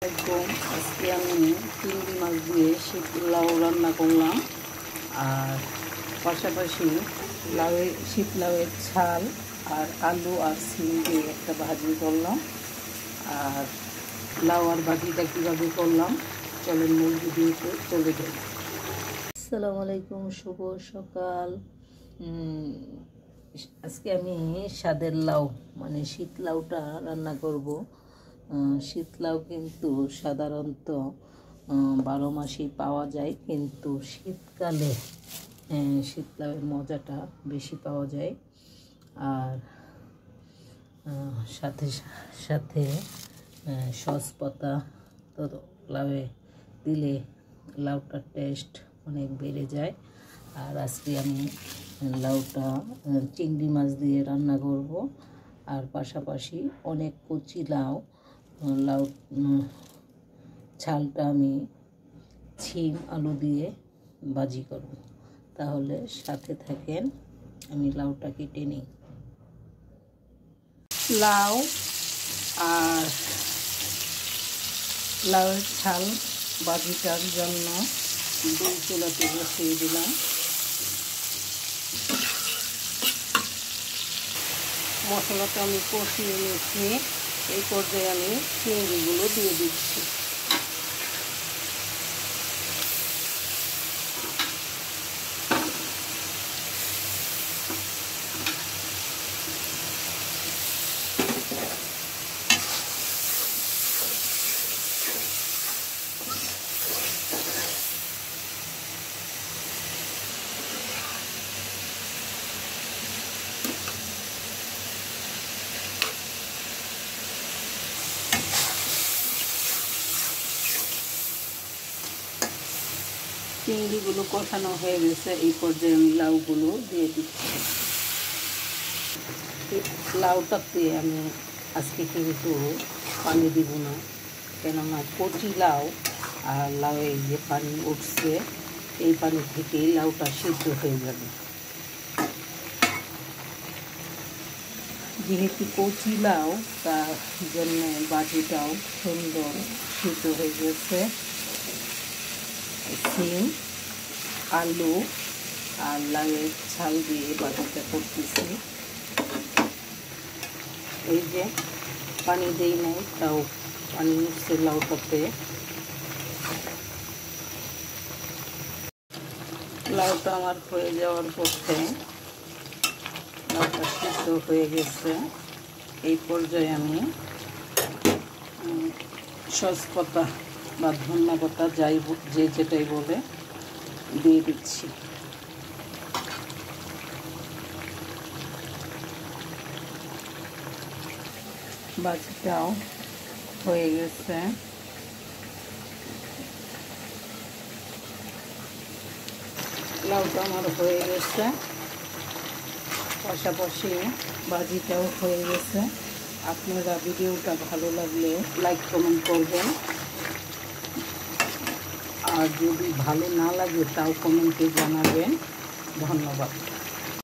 আজকে আমি চিংড়ি মাছ দিয়ে শীত লাউ রান্না করলাম, আর পাশাপাশি শীত লাউয়ের ছাল আর আলু আর সিম দিয়ে একটা ভাজি করলাম। আর লাউ আর ভাজিটা কীভাবে করলাম চলেন মূল ভিডিওতে চলে যাই। আসসালামু আলাইকুম, শুভ সকাল। আজকে আমি স্বাদের লাউ মানে শীত লাউটা রান্না করব। শীত লাউ কিন্তু সাধারণত 12 মাসই পাওয়া যায়, কিন্তু শীতকালে শীত লাউয়ের মজাটা বেশি পাওয়া যায়। আর সাথে সাথে সস পাতা তো লাউয়ে দিলে লাউটার টেস্ট অনেক বেড়ে যায়। আর আজকে আমি লাউটা চিংড়ি মাছ দিয়ে রান্না করব, আর পাশাপাশি অনেক কচি লাউ ছালটা আমি সিম আলু দিয়ে ভাজি করব। তাহলে সাথে থাকেন, আমি লাউটা কেটে নিই। লাউ আর লাউয়ের ছাল ভাজিটার জন্য দুই চুলাতে বসিয়ে দিলাম। মশলাটা আমি কষিয়ে নিচ্ছি। এই পর্যায়ে আমি চিংড়িগুলো দিয়ে দিচ্ছি। চিংড়িগুলো কষানো হয়ে গেছে, এই পর্যায়ে আমি লাউগুলো দিয়ে দিচ্ছি। লাউটাতে আমি আজকে কিন্তু পানি দিব না, কেননা কচি লাউ আর লাউয়ের যে পানি উঠছে এই পানি থেকেই লাউটা সিদ্ধ হয়ে যাবে। যেহেতু কচি লাউ, তার জন্য বাটিটাও সুন্দর সিদ্ধ হয়ে গেছে। সিম আলু আর লাউয়ের ছাল দিয়ে বাটিটা করতেছি। এই যে পানি দেই নাই, তাও পানি উঠছে লাউটাতে। লাউটা আমার হয়ে যাওয়ার পথে, লাউটা সিদ্ধ হয়ে গেছে। এই পর্যায়ে আমি সস পাতা বা ধনিয়া পাতা যে যেটাই বলে দিয়ে দিচ্ছি। ভাজিটাও হয়ে গেছে। লাউটা আমার হয়ে গেছে, পাশাপাশি ভাজিটাও হয়ে গেছে। আপনারা ভিডিওটা ভালো লাগলে লাইক কমেন্ট করবেন, আর যদি ভালো না লাগে তাও কমেন্টে জানাবেন। ধন্যবাদ।